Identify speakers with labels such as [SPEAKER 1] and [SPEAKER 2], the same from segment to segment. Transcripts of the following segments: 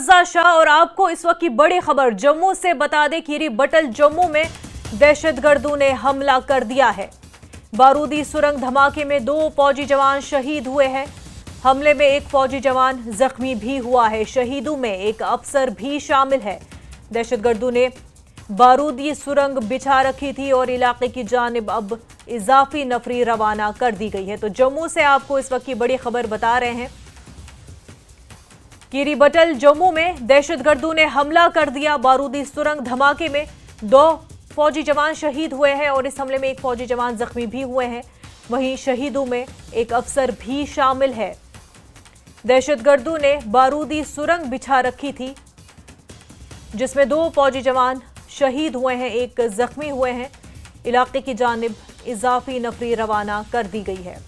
[SPEAKER 1] मुअज़्ज़ा शाह और आपको इस वक्त की बड़ी खबर जम्मू से बता दें कि बटल जम्मू में दहशतगर्दों ने हमला कर दिया है। बारूदी सुरंग धमाके में 2 फौजी जवान शहीद हुए हैं। हमले में एक फौजी जवान जख्मी भी हुआ है। शहीदों में एक अफसर भी शामिल है। दहशतगर्दों ने बारूदी सुरंग बिछा रखी थी और इलाके की जानिब अब इजाफी नफरी रवाना कर दी गई है। तो जम्मू से आपको इस वक्त की बड़ी खबर बता रहे हैं कि बटल जम्मू में दहशतगर्दों ने हमला कर दिया। बारूदी सुरंग धमाके में 2 फौजी जवान शहीद हुए हैं और इस हमले में एक फौजी जवान जख्मी भी हुए हैं। वहीं शहीदों में एक अफसर भी शामिल है। दहशतगर्दों ने बारूदी सुरंग बिछा रखी थी जिसमें 2 फौजी जवान शहीद हुए हैं, एक जख्मी हुए हैं। इलाके की जानिब इजाफी नफरी रवाना कर दी गई है।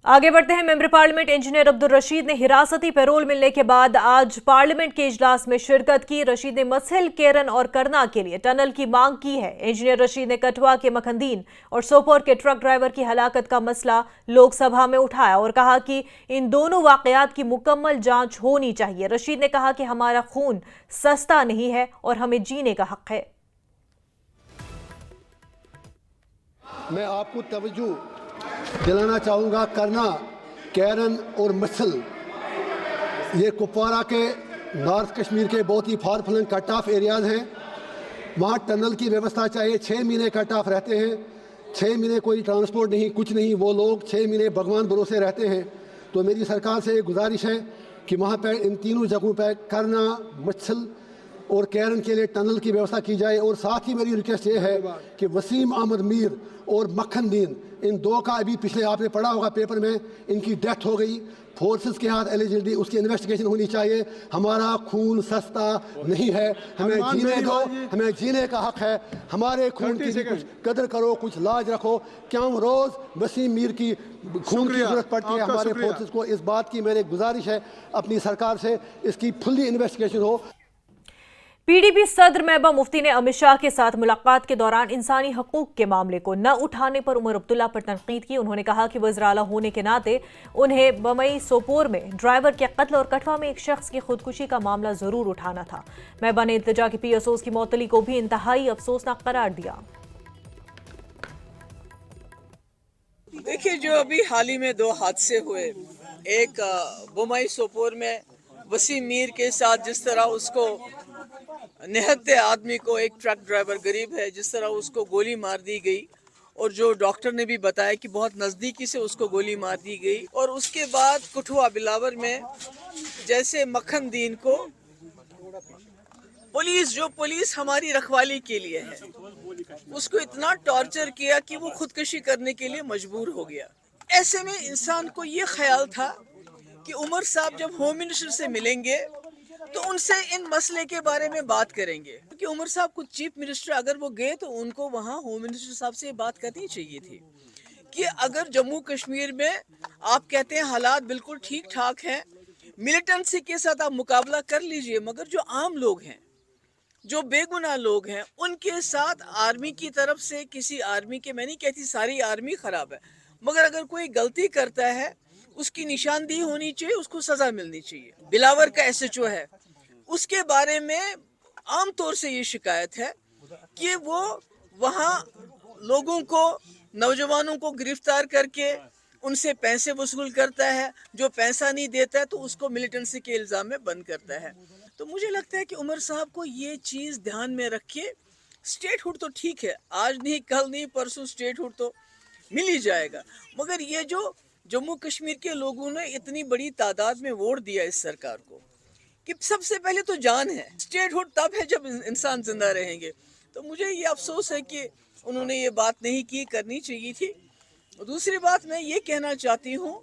[SPEAKER 1] आगे बढ़ते हैं। Member parliament engineer Abdul Rashid ने हिरासती पैरोल मिलने के बाद आज पार्लियामेंट के इजलास में शिरकत की। रशीद ने मसहिल, केरन और करना के लिए टनल की मांग की है। इंजीनियर रशीद ने कठुआ के मखनदीन और सोपोर के ट्रक ड्राइवर की हलाकत का मसला लोकसभा में उठाया और कहा कि इन दोनों वाकयात की मुकम्मल जांच होनी चाहिए। रशीद ने कहा कि हमारा खून सस्ता नहीं है और हमें जीने का हक है।
[SPEAKER 2] मैं आपको तवज्जो दिलाना चाहूँगा, करना, कैरन और मसल ये कुपवारा के नॉर्थ कश्मीर के बहुत ही far flung cut off areas हैं। वहाँ टनल की व्यवस्था चाहिए। 6 महीने कट ऑफ रहते हैं, 6 महीने कोई ट्रांसपोर्ट नहीं, कुछ नहीं। वो लोग 6 महीने भगवान भरोसे रहते हैं। तो मेरी सरकार से गुजारिश है कि वहाँ पर इन तीनों जगहों पर करना, मसल और कैरन के लिए टनल की व्यवस्था की जाए। और साथ ही मेरी रिक्वेस्ट ये है कि वसीम अहमद मीर और मखनदीन, इन 2 का अभी पिछले आपने पढ़ा होगा पेपर में, इनकी डेथ हो गई। फोर्सेस के हाथ एलिजिबिलिटी, उसकी इन्वेस्टिगेशन होनी चाहिए। हमारा खून सस्ता नहीं है, हमें जीने दो, हमें जीने का हक है। हमारे खून की कुछ कदर करो, कुछ लाज रखो। क्यों रोज़ वसीम मीर की खून की जरूरत पड़ती है हमारे फोर्सेस को। इस बात की मेरी गुजारिश है अपनी सरकार से, इसकी फुल्ली इन्वेस्टिगेशन हो।
[SPEAKER 1] पीडीपी सदर महबूबा मुफ्ती ने अमित शाह के साथ मुलाकात के दौरान इंसानी हकूक के मामले को न उठाने पर उमर अब्दुल्ला पर तनकीद की। उन्होंने कहा कि वज़ीर आला होने के नाते उन्हें बमई सोपोर में ड्राइवर के कत्ल और कठवा में एक शख्स की खुदकुशी का मामला जरूर उठाना था। महबूबा ने इल्तिजा की PSOs की मअतली को भी इंतहाई अफसोसनाक करार दिया।
[SPEAKER 3] देखिए, जो अभी हाल ही में 2 हादसे हुए, एक बमई सोपोर में वसीम मीर के साथ जिस तरह उसको निहत्ते आदमी को, एक ट्रक ड्राइवर गरीब है, जिस तरह उसको गोली मार दी गई और जो डॉक्टर ने भी बताया कि बहुत नज़दीकी से उसको गोली मार दी गई। और उसके बाद कठुआ बिलावर में जैसे मखनदीन को पुलिस हमारी रखवाली के लिए है, उसको इतना टॉर्चर किया कि वो खुदकुशी करने के लिए मजबूर हो गया। ऐसे में इंसान को ये ख्याल था कि उमर साहब जब होम मिनिस्टर से मिलेंगे तो उनसे इन मसले के बारे में बात करेंगे, क्योंकि उमर साहब कुछ चीफ मिनिस्टर अगर वो गए तो उनको वहाँ होम मिनिस्टर साहब से बात करनी चाहिए थी कि अगर जम्मू कश्मीर में आप कहते हैं हालात बिल्कुल ठीक ठाक हैं, मिलिटेंसी के साथ आप मुकाबला कर लीजिए, मगर जो आम लोग हैं, जो बेगुनाह लोग हैं, उनके साथ आर्मी की तरफ से किसी आर्मी के, मैं नहीं कहती सारी आर्मी खराब है, मगर अगर कोई गलती करता है उसकी निशानदेही होनी चाहिए, उसको सजा मिलनी चाहिए। बिलावर का SHO है, उसके बारे में आम तौर से ये शिकायत है कि वो वहाँ लोगों को, नौजवानों को गिरफ्तार करके उनसे पैसे वसूल करता है, जो पैसा नहीं देता है तो उसको मिलिटेंसी के इल्ज़ाम में बंद करता है। तो मुझे लगता है कि उमर साहब को ये चीज़ ध्यान में रखिए। स्टेटहुड तो ठीक है, आज नहीं कल नहीं परसों स्टेटहुड तो मिल ही जाएगा, मगर ये जो जम्मू कश्मीर के लोगों ने इतनी बड़ी तादाद में वोट दिया इस सरकार को कि सबसे पहले तो जान है, स्टेटहुड तब है जब इंसान जिंदा रहेंगे। तो मुझे ये अफसोस है कि उन्होंने ये बात नहीं की, करनी चाहिए थी। दूसरी बात मैं ये कहना चाहती हूँ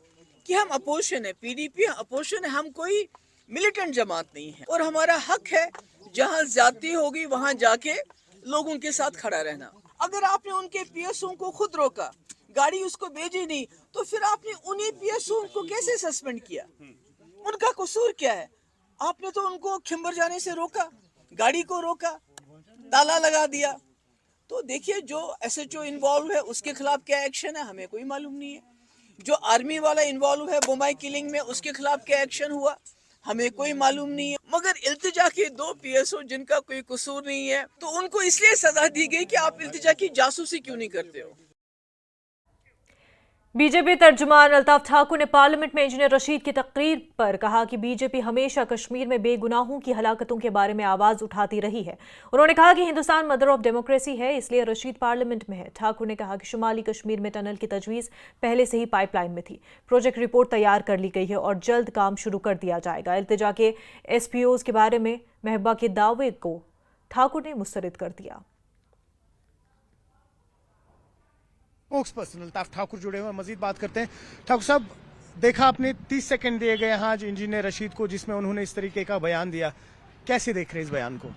[SPEAKER 3] कि हम अपोजिशन है, PDP अपोजिशन है, हम कोई मिलिटेंट जमात नहीं है और हमारा हक है जहाँ ज्यादती होगी वहाँ जाके लोगों के साथ खड़ा रहना। अगर आपने उनके PSO को खुद रोका, गाड़ी उसको भेजी नहीं, तो फिर आपने उन्हीं PSO को कैसे सस्पेंड किया? उनका कसूर क्या है? आपने तो उनको खिंबर जाने से रोका, गाड़ी को रोका, ताला लगा दिया। तो देखिए, जो SHO इन्वॉल्व है उसके खिलाफ क्या एक्शन है हमें कोई मालूम नहीं है। जो आर्मी वाला इन्वॉल्व है बोमाई किलिंग में, उसके खिलाफ क्या एक्शन हुआ हमें कोई मालूम नहीं है। मगर इल्तिजा के 2 PSO जिनका कोई कसूर नहीं है, तो उनको इसलिए सजा दी गई कि आप इल्तिजा की जासूसी क्यों नहीं करते हो।
[SPEAKER 1] बीजेपी तर्जुमान अल्ताफ ठाकुर ने पार्लियामेंट में इंजीनियर रशीद की तकरीर पर कहा कि बीजेपी हमेशा कश्मीर में बेगुनाहों की हलाकतों के बारे में आवाज उठाती रही है। उन्होंने कहा कि हिंदुस्तान मदर ऑफ डेमोक्रेसी है, इसलिए रशीद पार्लियामेंट में है। ठाकुर ने कहा कि शुमाली कश्मीर में टनल की तजवीज पहले से ही पाइपलाइन में थी। प्रोजेक्ट रिपोर्ट तैयार कर ली गई है और जल्द काम शुरू कर दिया जाएगा। इल्तिजा के SPOs के बारे में महबूबा के दावे को ठाकुर ने मुस्तरद कर दिया।
[SPEAKER 4] स्पोक्स पर्सन अल्ताफ ठाकुर जुड़े हुए, मजीद बात करते हैं। ठाकुर साहब, देखा आपने 30 सेकंड दिए गए आज इंजीनियर रशीद को, जिसमें उन्होंने इस तरीके का बयान दिया, कैसे देख रहे हैं इस बयान को?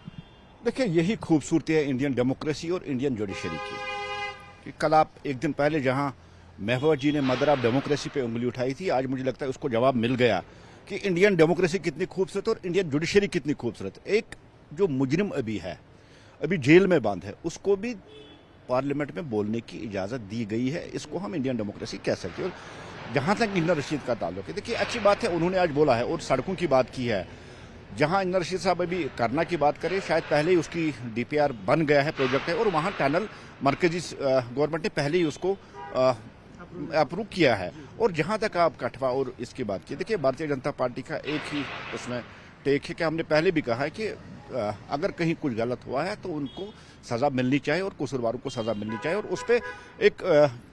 [SPEAKER 5] देखिए, यही खूबसूरती है इंडियन डेमोक्रेसी और इंडियन जुडिशरी की कि कल आप एक दिन पहले जहां महबूबा जी ने मदर ऑफ डेमोक्रेसी पे उंगली उठाई थी, आज मुझे लगता है उसको जवाब मिल गया कि इंडियन डेमोक्रेसी कितनी खूबसूरत और इंडियन जुडिशरी कितनी खूबसूरत। एक जो मुजरिम अभी जेल में बंद है, उसको भी पार्लियामेंट में बोलने की इजाजत दी गई है। इसको हम इंडियन डेमोक्रेसी कह सकते हैं। और जहां तक इंजीनियर रशीद का ताल्लुक है, देखिए अच्छी बात है, उन्होंने आज बोला है और सड़कों की बात की है। जहां इंजीनियर रशीद साहब अभी करना की बात करें, शायद पहले ही उसकी DPR बन गया है, प्रोजेक्ट है, और वहां टनल मरकजी गवर्नमेंट ने पहले ही उसको अप्रूव किया है। और जहां तक आप कठवा और इसकी बात की, देखिए भारतीय जनता पार्टी का एक ही उसमें टेक है कि हमने पहले भी कहा है कि अगर कहीं कुछ गलत हुआ है तो उनको सजा मिलनी चाहिए और कसूरवारों को सजा मिलनी चाहिए, और उस पर एक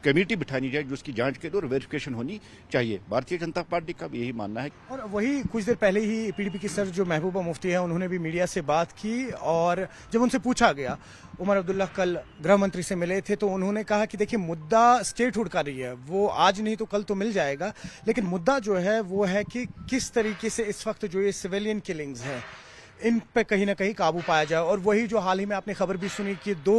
[SPEAKER 5] कमेटी बिठानी चाहिए जिसकी जांच के लिए और वेरिफिकेशन होनी चाहिए। भारतीय जनता पार्टी का भी यही मानना है।
[SPEAKER 4] और वही कुछ देर पहले ही PDP की सर जो महबूबा मुफ्ती है, उन्होंने भी मीडिया से बात की, और जब उनसे पूछा गया, उमर अब्दुल्ला कल गृह मंत्री से मिले थे, तो उन्होंने कहा कि देखिए मुद्दा स्टेटहुड का नहीं है, वो आज नहीं तो कल तो मिल जाएगा, लेकिन मुद्दा जो है वो है कि किस तरीके से इस वक्त जो ये सिविलियन किलिंग्स हैं इन पे कहीं ना कहीं काबू पाया जाए। और वही जो हाल ही में आपने खबर भी सुनी कि 2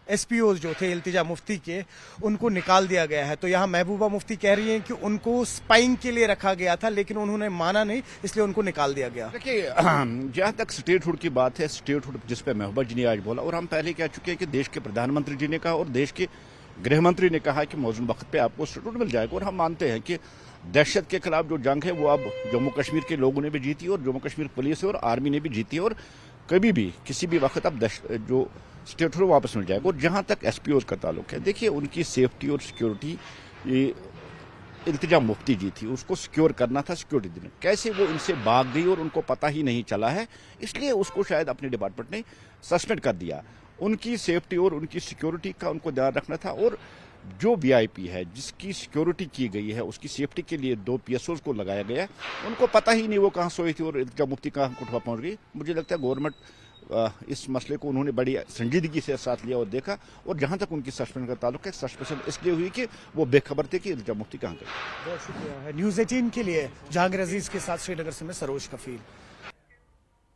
[SPEAKER 4] SPOs जो थे इल्तिजा मुफ्ती के, उनको निकाल दिया गया है। तो यहाँ महबूबा मुफ्ती कह रही हैं कि उनको स्पाइंग के लिए रखा गया था, लेकिन उन्होंने माना नहीं, इसलिए उनको निकाल दिया गया।
[SPEAKER 5] देखिए, जहां तक स्टेटहुड की बात है, स्टेटहुड जिस पे महबूबा जी ने आज बोला, और हम पहले कह चुके हैं कि देश के प्रधानमंत्री जी ने कहा और देश के गृह मंत्री ने कहा कि मौजूद वक्त पे आपको स्टेटहुड मिल जाएगा। और हम मानते हैं कि दहशत के खिलाफ जो जंग है वो अब जम्मू कश्मीर के लोगों ने भी जीती और जम्मू कश्मीर पुलिस और आर्मी ने भी जीती, और कभी भी किसी भी वक्त अब जो स्टेटहुड वापस मिल जाएगा। और जहां तक SPOs का ताल्लुक है, देखिए उनकी सेफ्टी और सिक्योरिटी इल्तिजा मुफ्ती जी थी, उसको सिक्योर करना था, सिक्योरिटी देना। कैसे वो इनसे भाग गई और उनको पता ही नहीं चला है, इसलिए उसको शायद अपने डिपार्टमेंट ने सस्पेंड कर दिया। उनकी सेफ्टी और उनकी सिक्योरिटी का उनको ध्यान रखना था, और जो VIP है जिसकी सिक्योरिटी की गई है, उसकी सेफ्टी के लिए 2 PSOs को लगाया गया है। उनको पता ही नहीं वो कहाँ सोई थी और इल्तिजा मुफ्ती कहाँ कोठवा पहुंच गई। मुझे लगता है गवर्नमेंट इस मसले को उन्होंने बड़ी संजीदगी से साथ लिया और देखा। और जहां तक उनकी सस्पेंड का ताल्लुक है, सस्पेंशन इसलिए हुई कि वो बेखबर थे कि इल्तिजा मुफ्ती कहाँ गई।
[SPEAKER 4] बहुत शुक्रिया है न्यूज़ 18 के लिए जहांगीर अजीज के साथ श्रीनगर से मैं सरोज कफील।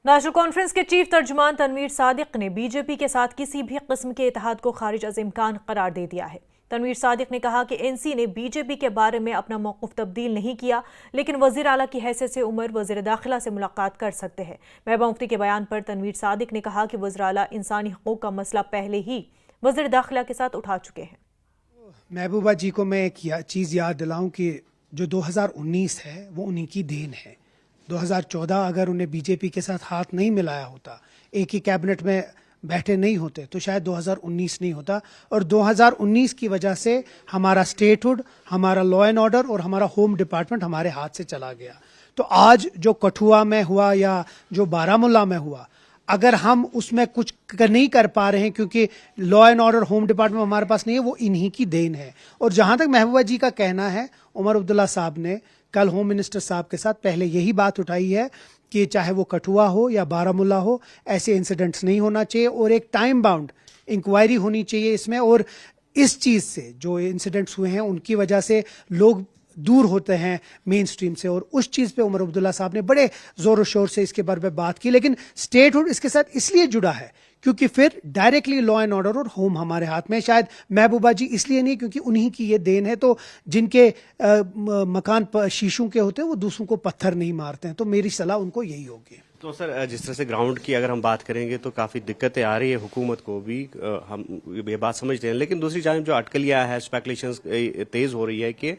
[SPEAKER 1] नेशनल कॉन्फ्रेंस के चीफ तर्जुमान तनवीर सादिक ने बीजेपी के साथ किसी भी किस्म के इत्तेहाद को खारिज अज़ इम्कान करार दे दिया है। तनवीर सादिक ने कहा कि NC ने बीजेपी के बारे में अपना मौक़िफ़ तब्दील नहीं किया, लेकिन वज़ीर आला की हैसियत से उमर वज़ीर दाखिला से मुलाकात कर सकते हैं। महबूबा मुफ्ती के बयान पर तनवीर सादिक ने कहा कि वज़ीर आला इंसानी हकूक़ का मसला पहले ही वज़ीर दाखिला के साथ उठा चुके हैं।
[SPEAKER 6] महबूबा जी को मैं एक चीज़ याद दिलाऊं कि जो 2019 है वो उन्हीं की देन है। 2014 अगर उन्हें बीजेपी के साथ हाथ नहीं मिलाया होता, एक ही कैबिनेट में बैठे नहीं होते, तो शायद 2019 नहीं होता। और 2019 की वजह से हमारा स्टेटहुड, हमारा लॉ एंड ऑर्डर और हमारा होम डिपार्टमेंट हमारे हाथ से चला गया। तो आज जो कठुआ में हुआ या जो बारामूला में हुआ, अगर हम उसमें कुछ नहीं कर पा रहे हैं क्योंकि law and order home department हमारे पास नहीं है, वो इन्हीं की देन है। और जहां तक महबूबा जी का कहना है, उमर अब्दुल्ला साहब ने कल होम मिनिस्टर साहब के साथ पहले यही बात उठाई है कि चाहे वो कठुआ हो या बारामूला हो, ऐसे इंसिडेंट्स नहीं होना चाहिए और एक टाइम बाउंड इंक्वायरी होनी चाहिए इसमें। और इस चीज़ से जो इंसिडेंट्स हुए हैं उनकी वजह से लोग दूर होते हैं मेन स्ट्रीम से, और उस चीज़ पे उमर अब्दुल्ला साहब ने बड़े ज़ोर शोर से इसके बारे में बात की। लेकिन स्टेटहुड इसके साथ इसलिए जुड़ा है क्योंकि फिर डायरेक्टली लॉ एंड ऑर्डर और होम हमारे हाथ में। शायद महबूबा जी इसलिए नहीं क्योंकि उन्हीं की ये देन है, तो जिनके मकान शीशों के होते हैं वो दूसरों को पत्थर नहीं मारते हैं, तो मेरी सलाह उनको यही होगी।
[SPEAKER 7] तो सर जिस तरह से ग्राउंड की अगर हम बात करेंगे तो काफ़ी दिक्कतें आ रही है हुकूमत को भी, हम ये बात समझते हैं, लेकिन दूसरी जानब जो अटकलियाँ है, स्पेकुलेशंस तेज़ हो रही है कि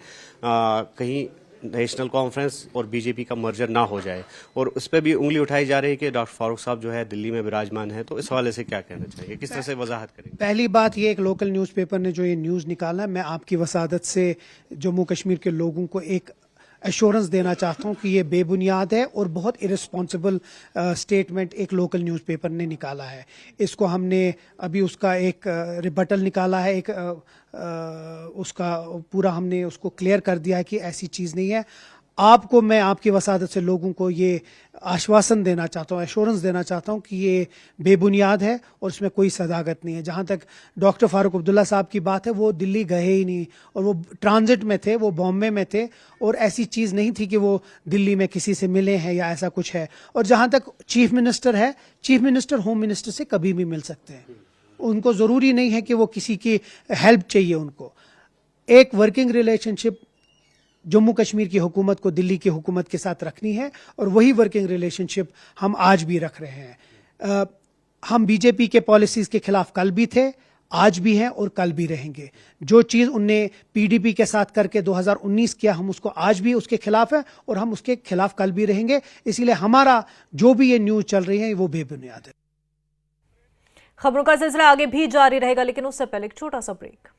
[SPEAKER 7] कहीं नेशनल कॉन्फ्रेंस और बीजेपी का मर्जर ना हो जाए, और उस पर भी उंगली उठाई जा रही है कि डॉक्टर फारूक साहब जो है दिल्ली में विराजमान है, तो इस हवाले से क्या कहना चाहिए, किस तरह से वजाहत करेंगे?
[SPEAKER 6] पहली बात ये, एक लोकल न्यूज़पेपर ने जो ये न्यूज़ निकाला, मैं आपकी वसादत से जम्मू कश्मीर के लोगों को एक एश्योरेंस देना चाहता हूं कि ये बेबुनियाद है और बहुत इरेस्पॉन्सिबल स्टेटमेंट एक लोकल न्यूज़पेपर ने निकाला है। इसको हमने अभी उसका एक रिबटल निकाला है, एक उसका पूरा हमने उसको क्लियर कर दिया है कि ऐसी चीज़ नहीं है। आपको मैं आपकी वसादत से लोगों को ये आश्वासन देना चाहता हूँ, एश्योरेंस देना चाहता हूँ कि ये बेबुनियाद है और इसमें कोई सदाकत नहीं है। जहाँ तक डॉक्टर फारूक अब्दुल्ला साहब की बात है, वो दिल्ली गए ही नहीं और वो ट्रांजिट में थे, वो बॉम्बे में थे, और ऐसी चीज़ नहीं थी कि वो दिल्ली में किसी से मिले हैं या ऐसा कुछ है। और जहाँ तक चीफ मिनिस्टर है, चीफ मिनिस्टर होम मिनिस्टर से कभी भी मिल सकते हैं, उनको ज़रूरी नहीं है कि वो किसी की हेल्प चाहिए उनको। एक वर्किंग रिलेशनशिप जम्मू कश्मीर की हुकूमत को दिल्ली की हुकूमत के साथ रखनी है, और वही वर्किंग रिलेशनशिप हम आज भी रख रहे हैं। हम बीजेपी के पॉलिसीज़ के खिलाफ कल भी थे, आज भी हैं और कल भी रहेंगे। जो चीज़ उनने पीडीपी के साथ करके 2019 किया, हम उसको आज भी उसके खिलाफ है और हम उसके खिलाफ कल भी रहेंगे। इसीलिए हमारा जो भी ये न्यूज़ चल रही है वो बेबुनियाद है।
[SPEAKER 1] खबरों का सिलसिला आगे भी जारी रहेगा, लेकिन उससे पहले एक छोटा सा ब्रेक।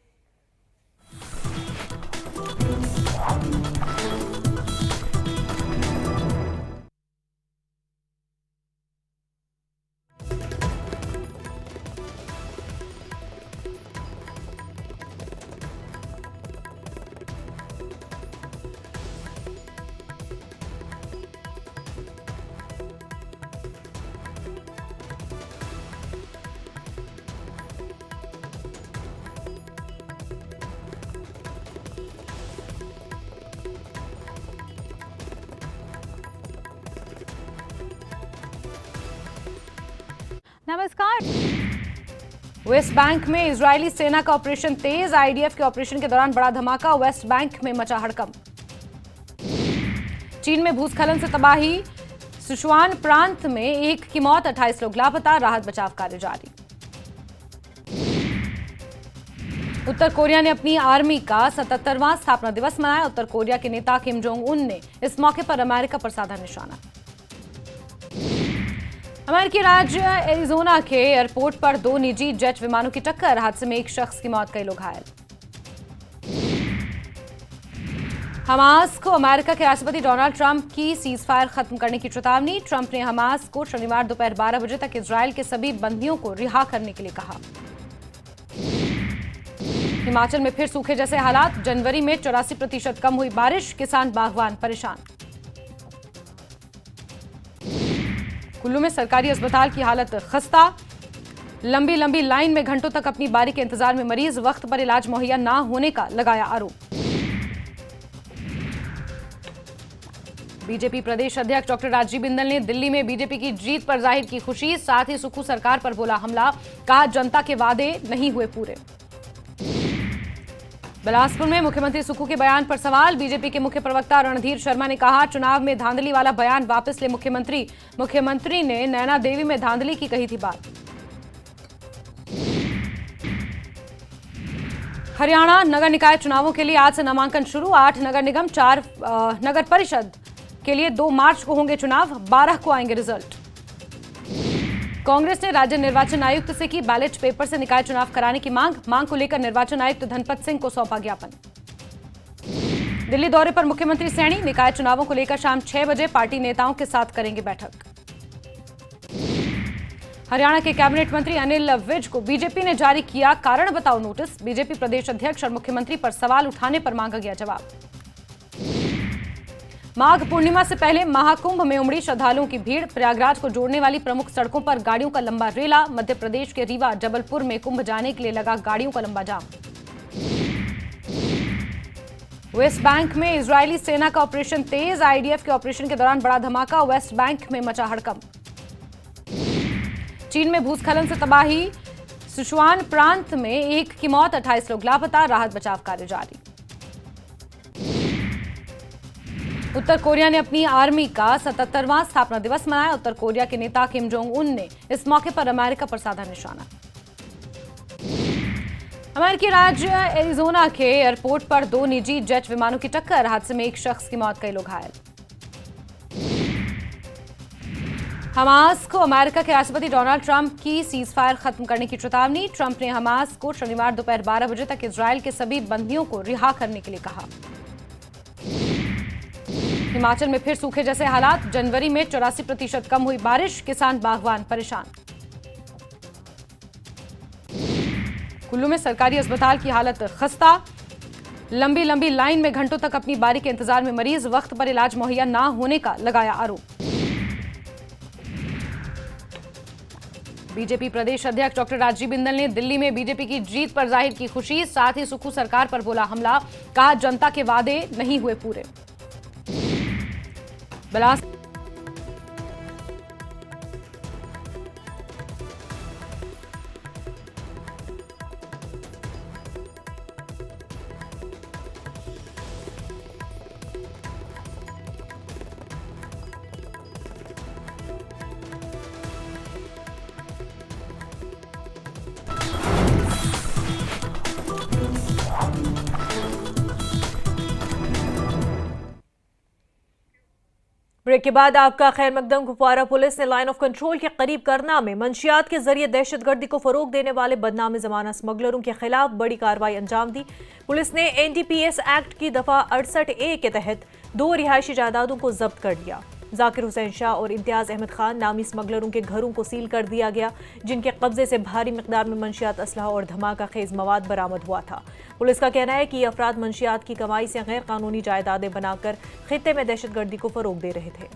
[SPEAKER 8] नमस्कार। वेस्ट बैंक में इजरायली सेना का ऑपरेशन तेज, आईडीएफ के ऑपरेशन के दौरान बड़ा धमाका, वेस्ट बैंक में मचा हड़कंप। चीन में भूस्खलन से तबाही, सिचुआन प्रांत में एक की मौत, 28 लोग लापता, राहत बचाव कार्य जारी। उत्तर कोरिया ने अपनी आर्मी का 77वां स्थापना दिवस मनाया, उत्तर कोरिया के नेता किम जोंग उन ने इस मौके पर अमेरिका पर साधा निशाना। अमेरिकी राज्य एरिजोना के एयरपोर्ट पर 2 निजी जेट विमानों की टक्कर, हादसे में एक शख्स की मौत, कई लोग घायल। हमास को अमेरिका के राष्ट्रपति डोनाल्ड ट्रंप की सीजफायर खत्म करने की चेतावनी, ट्रंप ने हमास को शनिवार दोपहर 12 बजे तक इजरायल के सभी बंदियों को रिहा करने के लिए कहा। हिमाचल में फिर सूखे जैसे हालात, जनवरी में 84% कम हुई बारिश, किसान बागवान परेशान। कुल्लू में सरकारी अस्पताल की हालत खस्ता, लंबी लंबी लाइन में घंटों तक अपनी बारी के इंतजार में मरीज, वक्त पर इलाज मुहैया ना होने का लगाया आरोप। बीजेपी प्रदेश अध्यक्ष डॉक्टर राजीव बिंदल ने दिल्ली में बीजेपी की जीत पर जाहिर की खुशी, साथ ही सुक्खू सरकार पर बोला हमला, कहा जनता के वादे नहीं हुए पूरे। बिलासपुर में मुख्यमंत्री सुक्खू के बयान पर सवाल, बीजेपी के मुख्य प्रवक्ता रणधीर शर्मा ने कहा चुनाव में धांधली वाला बयान वापस ले मुख्यमंत्री ने नैना देवी में धांधली की कही थी बात। हरियाणा नगर निकाय चुनावों के लिए आज से नामांकन शुरू, 8 नगर निगम 4 नगर परिषद के लिए 2 मार्च को होंगे चुनाव, 12 को आएंगे रिजल्ट। कांग्रेस ने राज्य निर्वाचन आयुक्त से की बैलेट पेपर से निकाय चुनाव कराने की मांग को लेकर निर्वाचन आयुक्त धनपत सिंह को सौंपा ज्ञापन। दिल्ली दौरे पर मुख्यमंत्री सैनी, निकाय चुनावों को लेकर शाम 6 बजे पार्टी नेताओं के साथ करेंगे बैठक। हरियाणा के कैबिनेट मंत्री अनिल विज को बीजेपी ने जारी किया कारण बताओ नोटिस, बीजेपी प्रदेश अध्यक्ष और मुख्यमंत्री पर सवाल उठाने पर मांगा गया जवाब। माघ पूर्णिमा से पहले महाकुंभ में उमड़ी श्रद्धालुओं की भीड़, प्रयागराज को जोड़ने वाली प्रमुख सड़कों पर गाड़ियों का लंबा रेला, मध्य प्रदेश के रीवा जबलपुर में कुंभ जाने के लिए लगा गाड़ियों का लंबा जाम। वेस्ट बैंक में इजरायली सेना का ऑपरेशन तेज, आईडीएफ के ऑपरेशन के दौरान बड़ा धमाका, वेस्ट बैंक में मचा हड़कंप। चीन में भूस्खलन से तबाही, सिचुआन प्रांत में एक की मौत, 28 लोग लापता, राहत बचाव कार्य जारी। उत्तर कोरिया ने अपनी आर्मी का 77वां स्थापना दिवस मनाया। उत्तर कोरिया के नेता किम जोंग उन ने इस मौके पर अमेरिका पर साधा निशाना। अमेरिकी राज्य एरिजोना के एयरपोर्ट पर 2 निजी जेट विमानों की टक्कर, हादसे में 1 शख्स की मौत, कई लोग घायल। हमास को अमेरिका के राष्ट्रपति डोनाल्ड ट्रंप की सीज फायर खत्म करने की चेतावनी। ट्रंप ने हमास को शनिवार दोपहर 12 बजे तक इजरायल के सभी बंदियों को रिहा करने के लिए कहा। हिमाचल में फिर सूखे जैसे हालात, जनवरी में 84% कम हुई बारिश, किसान बागवान परेशान। कुल्लू में सरकारी अस्पताल की हालत खस्ता, लंबी लंबी लाइन में घंटों तक अपनी बारी के इंतजार में मरीज, वक्त पर इलाज मुहैया ना होने का लगाया आरोप। बीजेपी प्रदेश अध्यक्ष डॉक्टर राजीव बिंदल ने दिल्ली में बीजेपी की जीत पर जाहिर की खुशी, साथ ही सुक्खू सरकार पर बोला हमला, कहा जनता के वादे नहीं हुए पूरे। बिलासपुर
[SPEAKER 1] ब्रेक के बाद आपका खैर मकदम। कुपवारा पुलिस ने लाइन ऑफ कंट्रोल के करीब करना में मंशियात के जरिए दहशतगर्दी को फरोग देने वाले बदनामी जमाना स्मगलरों के खिलाफ बड़ी कार्रवाई अंजाम दी। पुलिस ने एनडीपीएस एक्ट की दफा 68A के तहत 2 रिहायशी जायदादों को जब्त कर लिया। जाकिर हुसैन शाह और इम्तियाज अहमद खान नामी स्मगलरों के घरों को सील कर दिया गया, जिनके कब्जे से भारी मिकदार में मंशियात, असलहा और धमाका खेज मवाद बरामद हुआ था। पुलिस का कहना है कि ये अफराद मंशियात की कमाई से गैर कानूनी जायदादें बनाकर खित्ते में दहशतगर्दी को फरोग दे रहे थे।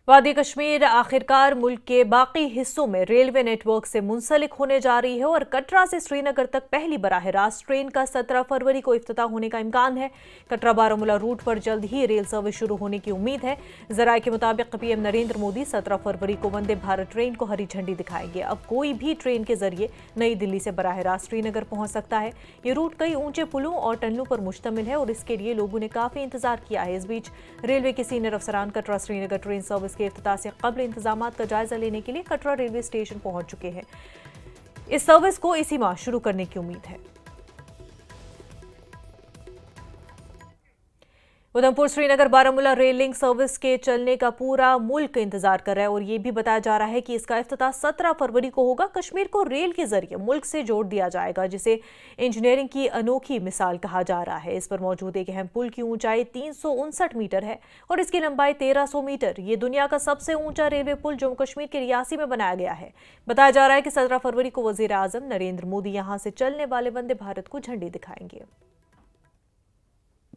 [SPEAKER 1] वादी कश्मीर आखिरकार मुल्क के बाकी हिस्सों में रेलवे नेटवर्क से मुंसलिक होने जा रही है और कटरा से श्रीनगर तक पहली बराह रास्त ट्रेन का 17 फरवरी को इफ्तिताह होने का इम्कान है। कटरा बारामूला रूट पर जल्द ही रेल सर्विस शुरू होने की उम्मीद है। जराये के मुताबिक पीएम नरेंद्र मोदी 17 फरवरी को वंदे भारत ट्रेन को हरी झंडी दिखाएंगे। अब कोई भी ट्रेन के जरिए नई दिल्ली से बराह रास्त श्रीनगर पहुंच सकता है। ये रूट कई ऊंचे पुलों और टनलों पर मुश्तमिल है और इसके लिए लोगों ने काफी इंतजार किया है। इस बीच रेलवे के सीनियर अफसरान कटरा श्रीनगर ट्रेन सर्विस के इफ्तिताह से कबल इंतजामात का जायजा लेने के लिए कटरा रेलवे स्टेशन पहुंच चुके हैं। इस सर्विस को इसी माह शुरू करने की उम्मीद है। Udhampur Srinagar Baramulla rail link service के चलने का पूरा मुल्क इंतजार कर रहा है और ये भी बताया जा रहा है कि इसका इफ्तिताह 17 फरवरी को होगा। कश्मीर को रेल के जरिए मुल्क से जोड़ दिया जाएगा, जिसे इंजीनियरिंग की अनोखी मिसाल कहा जा रहा है। इस पर मौजूद एक अहम पुल की ऊंचाई 359 मीटर है और इसकी लंबाई 1300 मीटर। ये दुनिया का सबसे ऊंचा रेलवे पुल जम्मू कश्मीर के रियासी में बनाया गया है। बताया जा रहा है कि 17 फरवरी को वजीर आजम नरेंद्र मोदी यहां से चलने वाले वंदे भारत को झंडी दिखाएंगे।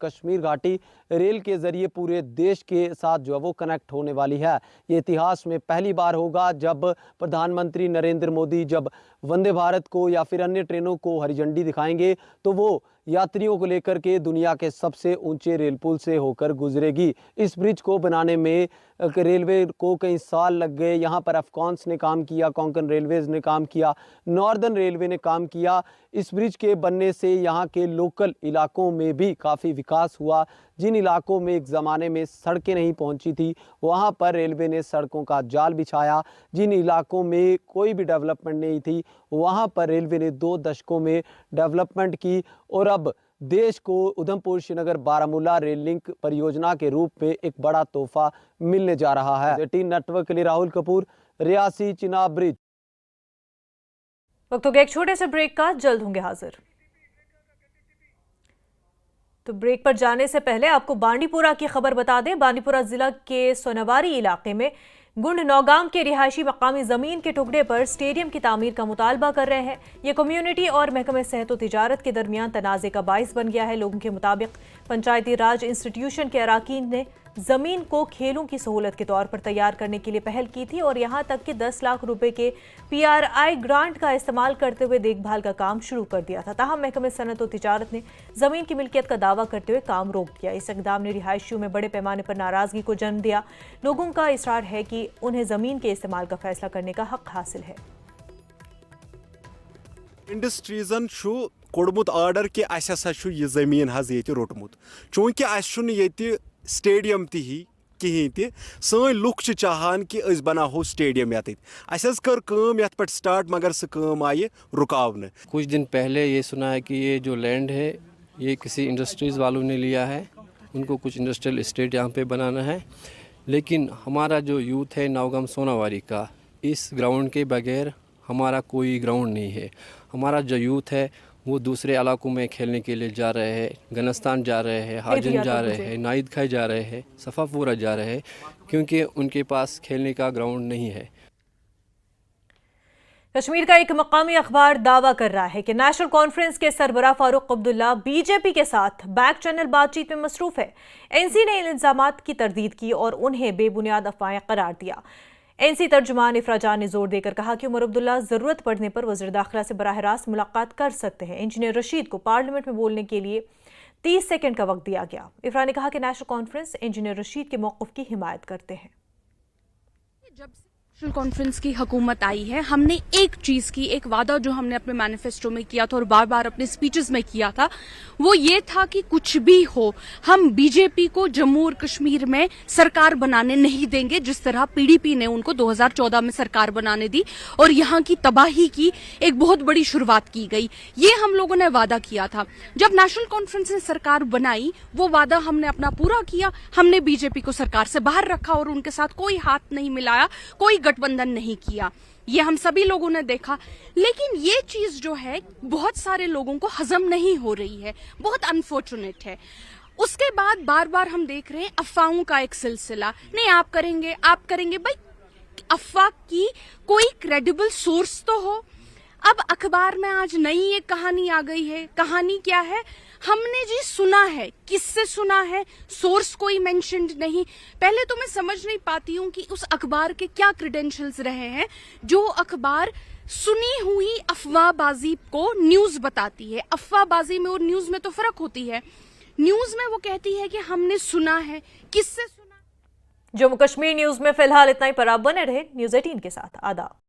[SPEAKER 9] कश्मीर घाटी रेल के जरिए पूरे देश के साथ जो है वो कनेक्ट होने वाली है। ये इतिहास में पहली बार होगा जब प्रधानमंत्री नरेंद्र मोदी जब वंदे भारत को या फिर अन्य ट्रेनों को हरी झंडी दिखाएंगे तो वो यात्रियों को लेकर के दुनिया के सबसे ऊंचे रेल पुल से होकर गुजरेगी। इस ब्रिज को बनाने में रेलवे को कई साल लग गए। यहाँ पर अफकॉन्स ने काम किया, कोंकण रेलवेज ने काम किया, नॉर्दर्न रेलवे ने काम किया। इस ब्रिज के बनने से यहाँ के लोकल इलाकों में भी काफ़ी विकास हुआ। जिन इलाकों में एक ज़माने में सड़कें नहीं पहुँची थी वहाँ पर रेलवे ने सड़कों का जाल बिछाया। जिन इलाकों में कोई भी डेवलपमेंट नहीं थी वहाँ पर रेलवे ने 2 दशकों में डेवलपमेंट की और अब देश को उधमपुर श्रीनगर बारामूला रेल लिंक परियोजना के रूप में एक बड़ा तोहफा मिलने जा रहा है। टी नेटवर्क के लिए राहुल कपूर, रियासी चिनाब ब्रिज।
[SPEAKER 1] वक्त हो गया एक छोटे से ब्रेक का, जल्द होंगे हाजिर। तो ब्रेक पर जाने से पहले आपको बांडीपुरा की खबर बता दें। बांडीपुरा जिला के सोनावारी इलाके में गुंड नौगाम के रिहायशी मकामी जमीन के टुकड़े पर स्टेडियम की तामीर का मुतालबा कर रहे हैं। ये कम्युनिटी और महकमे सेहत और तिजारत के दरमियान तनाज़े का बाइस बन गया है। लोगों के मुताबिक पंचायती राज इंस्टीट्यूशन के अराकीन ने जमीन को खेलों की सहूलत के तौर पर तैयार करने के लिए पहल की थी और यहां तक कि 10 लाख रुपए के PRI ग्रांट का इस्तेमाल करते हुए देखभाल का काम शुरू कर दिया था। ताहम महकमे सनत और तिजारत ने जमीन की मिल्कियत का दावा करते हुए काम रोक दिया। इस इक़दाम ने रिहायशियों में बड़े पैमाने पर नाराजगी को जन्म दिया। लोगों का इसरार है कि उन्हें जमीन के इस्तेमाल का फैसला करने का हक हासिल है।
[SPEAKER 10] इंडस्ट्रीजन कोड़मुत आर्डर कि अस हसा छु यह जमीन हज ये रोटमुत चूंकि अस छु ये स्टेडियम ती कहीं ते सन लुक चाहान कि अस बनाहो स्टेडियम यत अस कर काम यत पे स्टार्ट मगर सह काम आई रुकावने।
[SPEAKER 11] कुछ दिन पहले ये सुना है कि ये जो लैंड है ये किसी इंडस्ट्रीज़ वालों ने लिया है, उनको कुछ इंडस्ट्रियल इस्टेट यहाँ पे बनाना है, लेकिन हमारा जो यूथ है नौगाम सोनावारी का, इस ग्राउंड के बगैर हमारा कोई ग्राउंड नहीं है। हमारा जो यूथ है वो दूसरे इलाकों में खेलने के लिए जा रहे हैं, गनस्तान जा रहे हैं, हाजन जा रहे हैं, नाइद खाई जा रहे हैं, सफ़ापूरा जा रहे हैं, क्योंकि उनके पास खेलने का ग्राउंड नहीं है।
[SPEAKER 1] कश्मीर का एक मकामी अखबार दावा कर रहा है कि नेशनल कॉन्फ्रेंस के सरबराह फारूक अब्दुल्ला बीजेपी के साथ बैक चैनल बातचीत में मसरूफ है। एनसी ने इन इल्जामात की तरदीद की और उन्हें बेबुनियाद अफवाहें करार दिया। एनसी तर्जुमान इफराजान ने जोर देकर कहा कि उमर अब्दुल्ला जरूरत पड़ने पर वज़ीर दाखिला से बराह रास्त मुलाकात कर सकते हैं। इंजीनियर रशीद को पार्लियामेंट में बोलने के लिए 30 सेकंड का वक्त दिया गया। इफरा ने कहा कि नेशनल कॉन्फ्रेंस इंजीनियर रशीद के मौक़िफ़ की हिमायत करते हैं।
[SPEAKER 12] जब से नेशनल कॉन्फ्रेंस की हुकूमत आई है, हमने एक चीज की, एक वादा जो हमने अपने मैनिफेस्टो में किया था और बार बार अपने स्पीचेस में किया था, वो ये था कि कुछ भी हो हम बीजेपी को जम्मू और कश्मीर में सरकार बनाने नहीं देंगे, जिस तरह पीडीपी ने उनको 2014 में सरकार बनाने दी और यहाँ की तबाही की एक बहुत बड़ी शुरुआत की गई। ये हम लोगों ने वादा किया था। जब नेशनल कॉन्फ्रेंस ने सरकार बनाई, वो वादा हमने अपना पूरा किया। हमने बीजेपी को सरकार से बाहर रखा और उनके साथ कोई हाथ नहीं मिलाया, कोई गठबंधन नहीं किया। ये हम सभी लोगों ने देखा। लेकिन ये चीज जो है बहुत सारे लोगों को हजम नहीं हो रही है, बहुत अनफॉर्चुनेट है। उसके बाद बार बार हम देख रहे हैं अफवाहों का एक सिलसिला, नहीं आप करेंगे, आप करेंगे। भाई अफवाह की कोई क्रेडिबल सोर्स तो हो। अब अखबार में आज नई एक कहानी आ गई है। कहानी क्या है? हमने जी सुना है, किससे सुना है, सोर्स कोई मेंशन्ड नहीं। पहले तो मैं समझ नहीं पाती हूँ कि उस अखबार के क्या क्रेडेंशियल्स रहे हैं जो अखबार सुनी हुई अफवाहबाजी को न्यूज बताती है। अफवाहबाजी में और न्यूज में तो फर्क होती है। न्यूज में वो कहती है कि हमने सुना है, किससे सुना।
[SPEAKER 1] जम्मू कश्मीर न्यूज में फिलहाल इतना ही, पर आप बने रहे न्यूज़ 18 के साथ। आदाब।